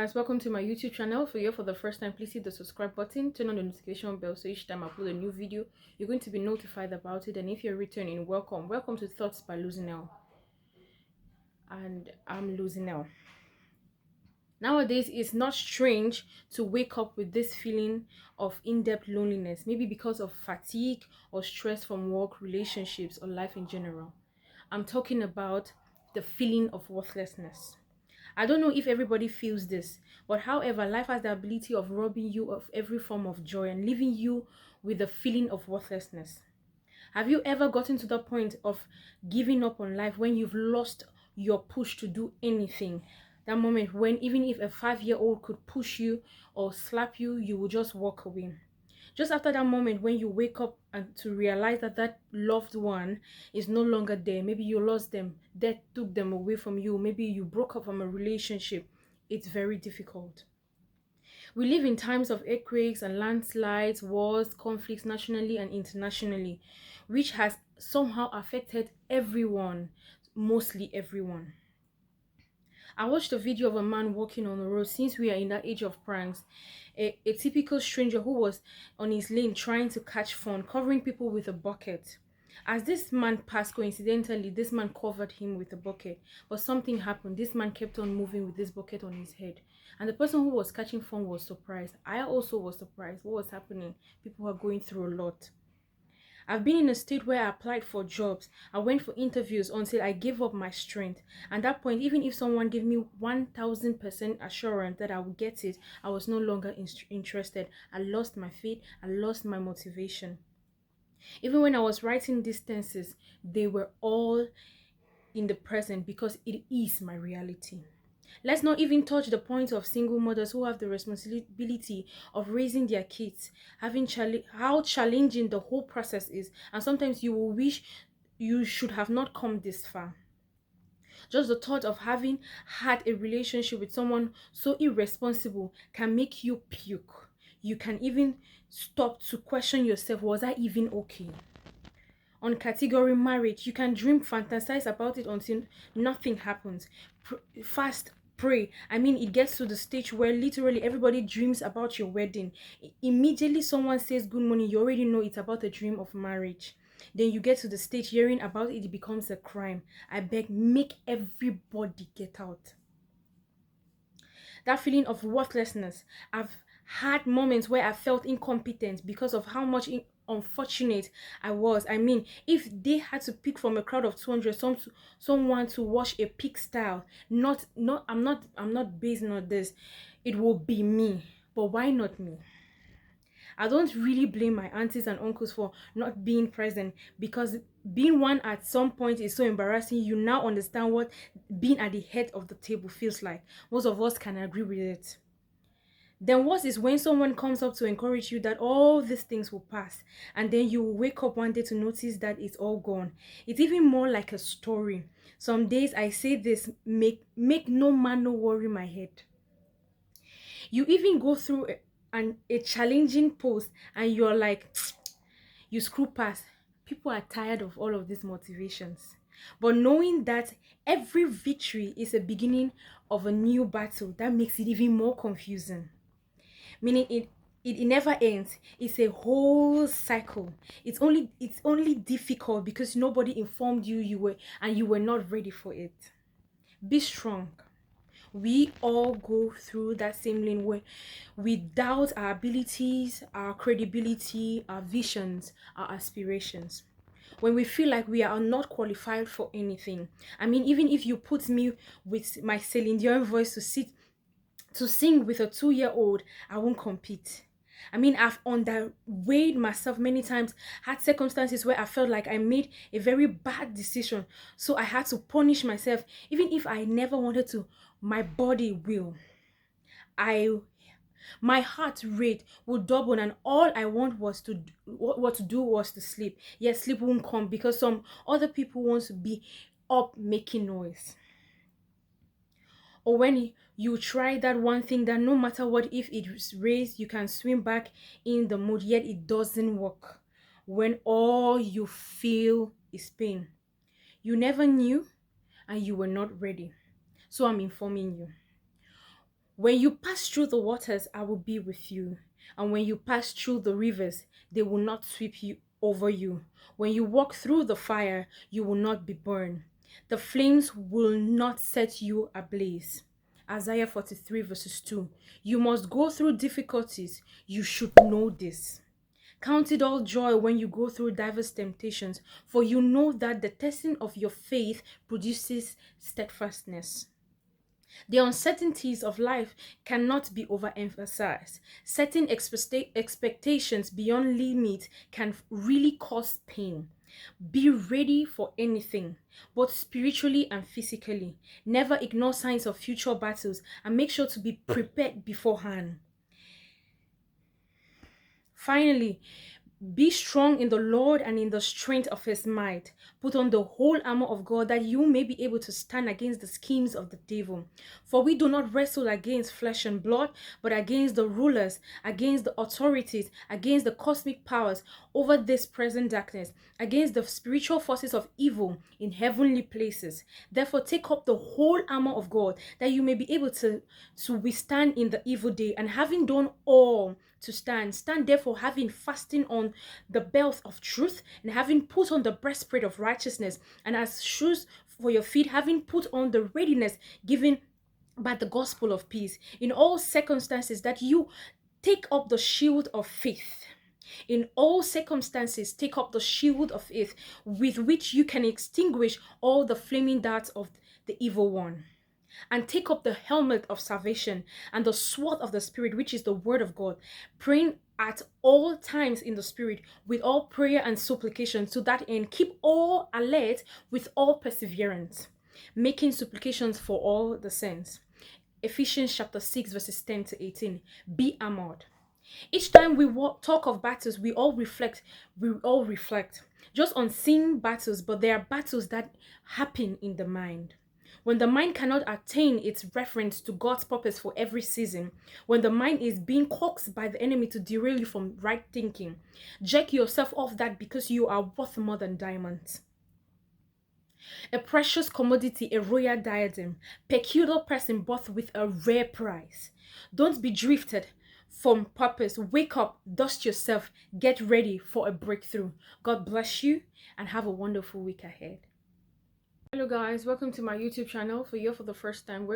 guys, welcome to my YouTube channel. If you're here for the first time, please hit the subscribe button, turn on the notification bell so each time I upload a new video you're going to be notified about it. And if you're returning, welcome to Thoughts by Luzinel. And I'm Luzinel. Nowadays, it's not strange to wake up with this feeling of in-depth loneliness, maybe because of fatigue or stress from work, relationships, or life in general. I'm talking about the feeling of worthlessness. I don't know if everybody feels this, but however, life has the ability of robbing you of every form of joy and leaving you with a feeling of worthlessness. Have you ever gotten to the point of giving up on life when you've lost your push to do anything? That moment when even if a 5-year-old could push you or slap you, you will just walk away. Just after that moment when you wake up and to realize that that loved one is no longer there, maybe you lost them, death took them away from you, maybe you broke up from a relationship, it's very difficult. We live in times of earthquakes and landslides, wars, conflicts nationally and internationally, which has somehow affected everyone, mostly everyone. I watched a video of a man walking on the road. Since we are in that age of pranks, a typical stranger who was on his lane trying to catch fun, covering people with a bucket. As this man passed, coincidentally, this man covered him with a bucket. But something happened. This man kept on moving with this bucket on his head. And the person who was catching fun was surprised. I also was surprised. What was happening? People were going through a lot. I've been in a state where I applied for jobs. I went for interviews until I gave up my strength. At that point, even if someone gave me 1000% assurance that I would get it, I was no longer interested. I lost my faith. I lost my motivation. Even when I was writing these tenses, they were all in the present because it is my reality. Let's not even touch the point of single mothers who have the responsibility of raising their kids, how challenging the whole process is, and sometimes you will wish you should have not come this far. Just the thought of having had a relationship with someone so irresponsible can make you puke. You can even stop to question yourself, was I even okay? On category marriage, you can dream, fantasize about it until nothing happens. Fast, pray. It gets to the stage where literally everybody dreams about your wedding. Immediately someone says good morning, you already know it's about a dream of marriage. Then you get to the stage hearing about it, it becomes a crime. I beg, make everybody get out. That feeling of worthlessness. I've had moments where I felt incompetent because of how much unfortunate I was. If they had to pick from a crowd of 200 someone to wash a pig style, I'm not basing on this, it will be me. But why not me? I don't really blame my aunties and uncles for not being present, because being one at some point is so embarrassing. You now understand what being at the head of the table feels like. Most of us can agree with it. Then what is when someone comes up to encourage you that all these things will pass, and then you wake up one day to notice that it's all gone. It's even more like a story. Some days I say this, make no man no worry my head. You even go through a challenging post and you're like, you screw past. People are tired of all of these motivations. But knowing that every victory is a beginning of a new battle, that makes it even more confusing. Meaning it never ends. It's a whole cycle. It's only difficult because nobody informed you were not ready for it. Be strong. We all go through that same lane where we doubt our abilities, our credibility, our visions, our aspirations. When we feel like we are not qualified for anything. Even if you put me with my Celine Dion voice to sing with a 2-year-old, I won't compete. I've underweighed myself many times, had circumstances where I felt like I made a very bad decision. So I had to punish myself. Even if I never wanted to, my body will. My heart rate would double, and all I want was to do was to sleep. Yes, sleep won't come because some other people want to be up making noise. Or when you try that one thing that no matter what, if it's raised, you can swim back in the mood, yet it doesn't work. When all you feel is pain. You never knew and you were not ready. So I'm informing you. When you pass through the waters, I will be with you. And when you pass through the rivers, they will not sweep you over you. When you walk through the fire, you will not be burned. The flames will not set you ablaze. Isaiah 43 verses 2. You must go through difficulties. You should know this. Count it all joy when you go through diverse temptations, for you know that the testing of your faith produces steadfastness. The uncertainties of life cannot be overemphasized. Setting expectations beyond limit can really cause pain. Be ready for anything, both spiritually and physically. Never ignore signs of future battles and make sure to be prepared beforehand. Finally, be strong in the Lord and in the strength of his might. Put on the whole armor of God that you may be able to stand against the schemes of the devil. For we do not wrestle against flesh and blood, but against the rulers, against the authorities, against the cosmic powers over this present darkness, against the spiritual forces of evil in heavenly places. Therefore, take up the whole armor of God that you may be able to withstand in the evil day, and having done all to stand. Stand therefore, having fastened on the belt of truth, and having put on the breastplate of righteousness, and as shoes for your feet, having put on the readiness given by the gospel of peace. In all circumstances, that you take up the shield of faith. In all circumstances, take up the shield of faith, with which you can extinguish all the flaming darts of the evil one. And take up the helmet of salvation and the sword of the Spirit, which is the word of God, praying at all times in the Spirit with all prayer and supplication. To that end, keep all alert with all perseverance, making supplications for all the saints. Ephesians chapter 6 verses 10 to 18. Be armored. Each time we talk of battles, we all reflect just unseen battles, but there are battles that happen in the mind. When the mind cannot attain its reference to God's purpose for every season, when the mind is being coaxed by the enemy to derail you from right thinking, jerk yourself off that, because you are worth more than diamonds. A precious commodity, a royal diadem, peculiar person bought with a rare price. Don't be drifted from purpose. Wake up, dust yourself, get ready for a breakthrough. God bless you and have a wonderful week ahead. Hello guys, welcome to my YouTube channel. For you for the first time,